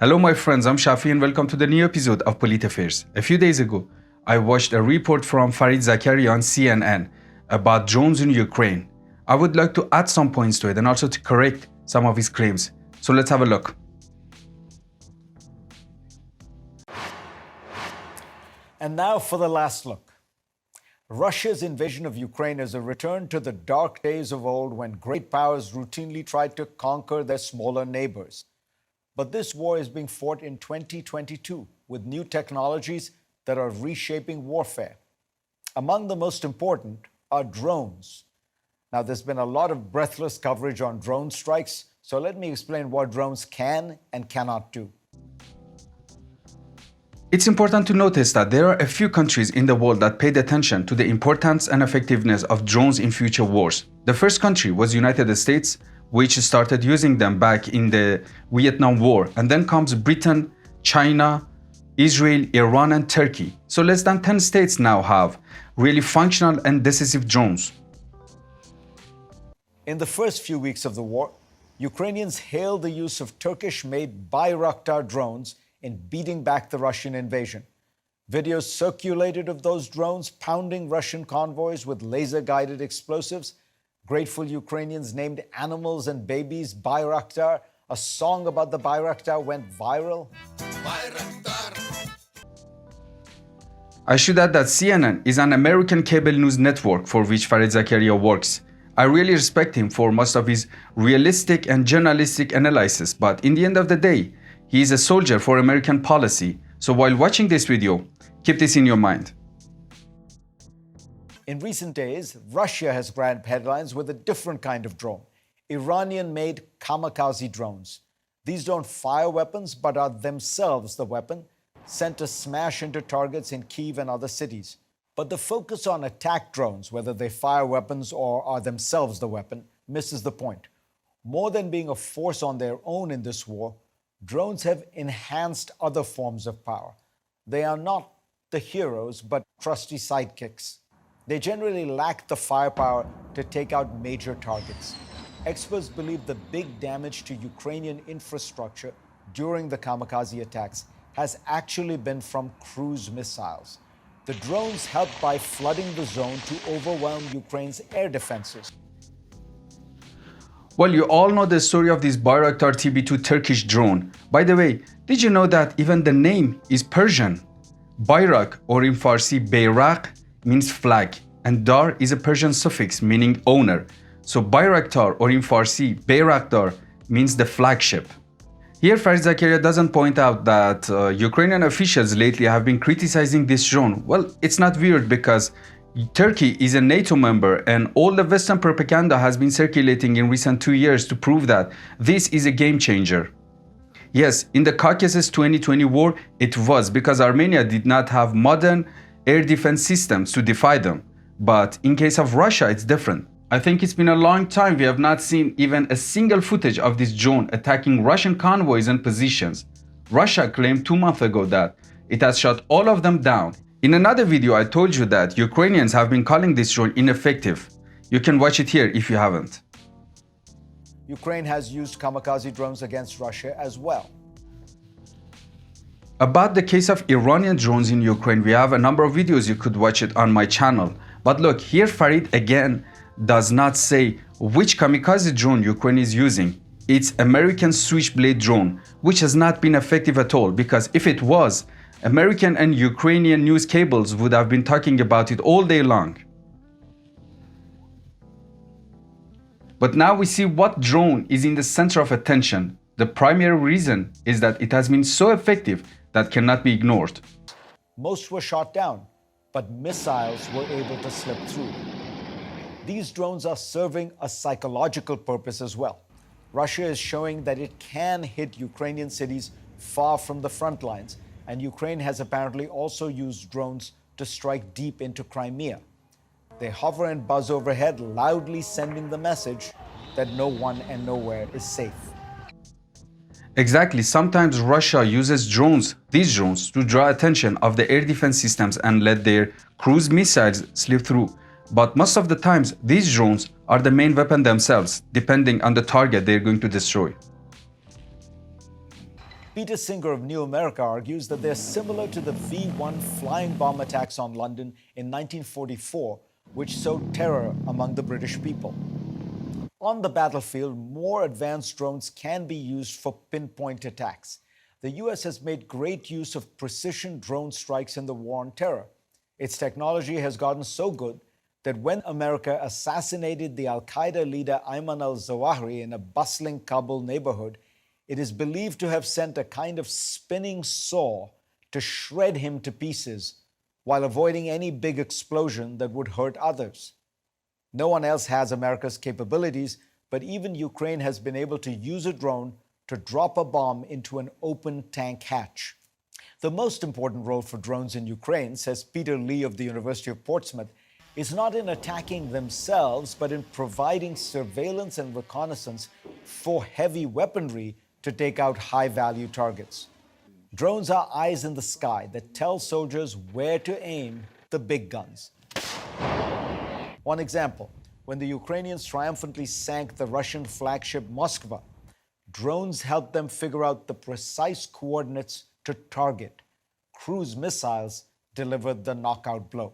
Hello my friends, I'm Shafi and welcome to the new episode of Polit Affairs. A few days ago, I watched a report from Fareed Zakaria on CNN about drones in Ukraine. I would like to add some points to it and also to correct some of his claims. So let's have a look. And now for the last look. Russia's invasion of Ukraine is a return to the dark days of old when great powers routinely tried to conquer their smaller neighbors. But this war is being fought in 2022 with new technologies that are reshaping warfare. Among the most important are drones. Now, there's been a lot of breathless coverage on drone strikes, so let me explain what drones can and cannot do. It's important to notice that there are a few countries in the world that paid attention to the importance and effectiveness of drones in future wars. The first country was United States, which started using them back in the Vietnam War. And then comes Britain, China, Israel, Iran, and Turkey. So less than 10 states now have really functional and decisive drones. In the first few weeks of the war, Ukrainians hailed the use of Turkish-made Bayraktar drones in beating back the Russian invasion. Videos circulated of those drones pounding Russian convoys with laser-guided explosives. Grateful Ukrainians named animals and babies Bayraktar. A song about the Bayraktar went viral. Bayraktar. I should add that CNN is an American cable news network for which Fareed Zakaria works. I really respect him for most of his realistic and journalistic analysis, but in the end of the day, he is a soldier for American policy. So while watching this video, keep this in your mind. In recent days, Russia has grabbed headlines with a different kind of drone, Iranian-made kamikaze drones. These don't fire weapons, but are themselves the weapon, sent to smash into targets in Kyiv and other cities. But the focus on attack drones, whether they fire weapons or are themselves the weapon, misses the point. More than being a force on their own in this war, drones have enhanced other forms of power. They are not the heroes, but trusty sidekicks. They generally lack the firepower to take out major targets. Experts believe the big damage to Ukrainian infrastructure during the kamikaze attacks has actually been from cruise missiles. The drones helped by flooding the zone to overwhelm Ukraine's air defenses. Well, you all know the story of this Bayraktar TB2 Turkish drone. By the way, did you know that even the name is Persian? Bayrak, or in Farsi Bayrak, means flag, and Dar is a Persian suffix meaning owner. So Bayraktar, or in Farsi Beyraqdar, means the flagship. Here Fareed Zakaria doesn't point out that Ukrainian officials lately have been criticizing this drone. Well, it's not weird because Turkey is a NATO member and all the Western propaganda has been circulating in recent 2 years to prove that this is a game changer. Yes, in the Caucasus 2020 war, it was because Armenia did not have modern air defense systems to defy them. But in case of Russia, it's different. I think it's been a long time we have not seen even a single footage of this drone attacking Russian convoys and positions. Russia claimed 2 months ago that it has shot all of them down. In another video, I told you that Ukrainians have been calling this drone ineffective. You can watch it here if you haven't. Ukraine has used kamikaze drones against Russia as well. About the case of Iranian drones in Ukraine, we have a number of videos, you could watch it on my channel. But look, here Fareed again does not say which kamikaze drone Ukraine is using. It's American Switchblade drone, which has not been effective at all, because if it was, American and Ukrainian news cables would have been talking about it all day long. But now we see what drone is in the center of attention. The primary reason is that it has been so effective that cannot be ignored. Most were shot down, but missiles were able to slip through. These drones are serving a psychological purpose as well. Russia is showing that it can hit Ukrainian cities far from the front lines, and Ukraine has apparently also used drones to strike deep into Crimea. They hover and buzz overhead, loudly sending the message that no one and nowhere is safe. Exactly, sometimes Russia uses these drones, to draw attention of the air defense systems and let their cruise missiles slip through. But most of the times, these drones are the main weapon themselves, depending on the target they're going to destroy. Peter Singer of New America argues that they're similar to the V-1 flying bomb attacks on London in 1944, which sowed terror among the British people. On the battlefield, more advanced drones can be used for pinpoint attacks. The US has made great use of precision drone strikes in the war on terror. Its technology has gotten so good that when America assassinated the al-Qaeda leader Ayman al-Zawahiri in a bustling Kabul neighborhood, it is believed to have sent a kind of spinning saw to shred him to pieces while avoiding any big explosion that would hurt others. No one else has America's capabilities, but even Ukraine has been able to use a drone to drop a bomb into an open tank hatch. The most important role for drones in Ukraine, says Peter Lee of the University of Portsmouth, is not in attacking themselves, but in providing surveillance and reconnaissance for heavy weaponry to take out high-value targets. Drones are eyes in the sky that tell soldiers where to aim the big guns. One example, when the Ukrainians triumphantly sank the Russian flagship Moskva, drones helped them figure out the precise coordinates to target. Cruise missiles delivered the knockout blow.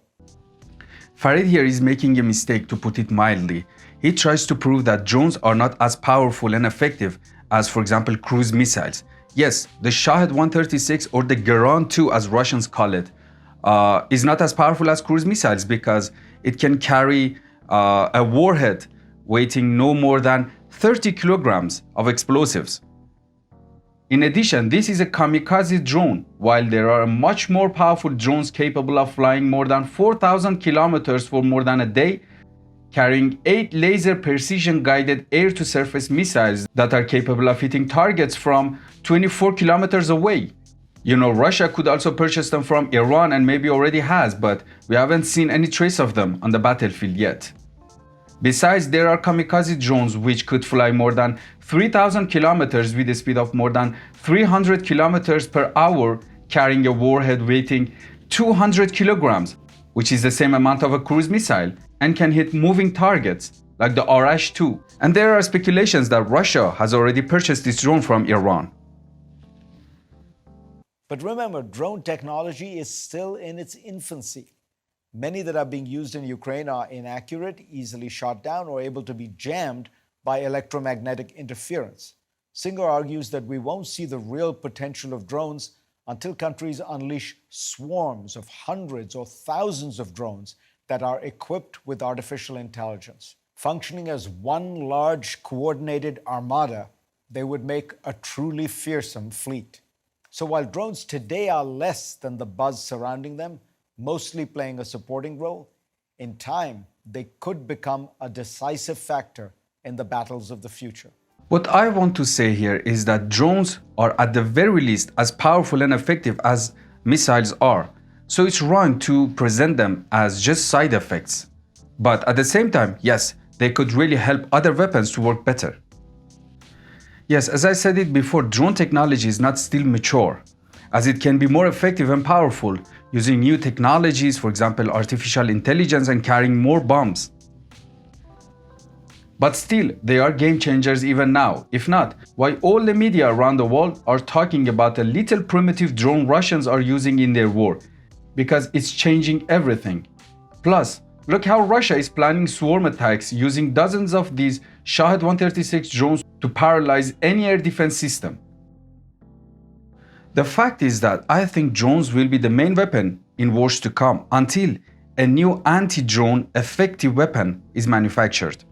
Fareed here is making a mistake, to put it mildly. He tries to prove that drones are not as powerful and effective as, for example, cruise missiles. Yes, the Shahed 136 or the Geran 2, as Russians call it, is not as powerful as cruise missiles because it can carry a warhead weighing no more than 30 kilograms of explosives. In addition, this is a kamikaze drone, while there are much more powerful drones capable of flying more than 4,000 kilometers for more than a day, carrying 8 laser precision-guided air-to-surface missiles that are capable of hitting targets from 24 kilometers away. You know, Russia could also purchase them from Iran and maybe already has, but we haven't seen any trace of them on the battlefield yet. Besides, there are kamikaze drones which could fly more than 3,000 kilometers with a speed of more than 300 kilometers per hour, carrying a warhead weighing 200 kilograms, which is the same amount of a cruise missile, and can hit moving targets like the Arash-2. And there are speculations that Russia has already purchased this drone from Iran. But remember, drone technology is still in its infancy. Many that are being used in Ukraine are inaccurate, easily shot down, or able to be jammed by electromagnetic interference. Singer argues that we won't see the real potential of drones until countries unleash swarms of hundreds or thousands of drones that are equipped with artificial intelligence. Functioning as one large coordinated armada, they would make a truly fearsome fleet. So while drones today are less than the buzz surrounding them, mostly playing a supporting role, in time they could become a decisive factor in the battles of the future. What I want to say here is that drones are at the very least as powerful and effective as missiles are. So it's wrong to present them as just side effects. But at the same time, yes, they could really help other weapons to work better. Yes, as I said it before, drone technology is not still mature, as it can be more effective and powerful using new technologies, for example, artificial intelligence, and carrying more bombs. But still, they are game changers even now. If not, why all the media around the world are talking about a little primitive drone Russians are using in their war? Because it's changing everything. Plus, look how Russia is planning swarm attacks using dozens of these Shahed 136 drones to paralyze any air defense system. The fact is that I think drones will be the main weapon in wars to come until a new anti-drone effective weapon is manufactured.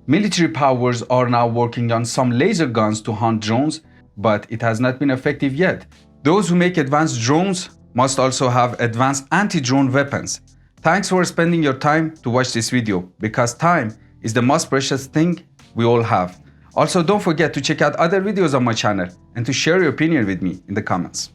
Military powers are now working on some laser guns to hunt drones, but it has not been effective yet. Those who make advanced drones must also have advanced anti-drone weapons. Thanks for spending your time to watch this video, because time is the most precious thing we all have. Also, don't forget to check out other videos on my channel and to share your opinion with me in the comments.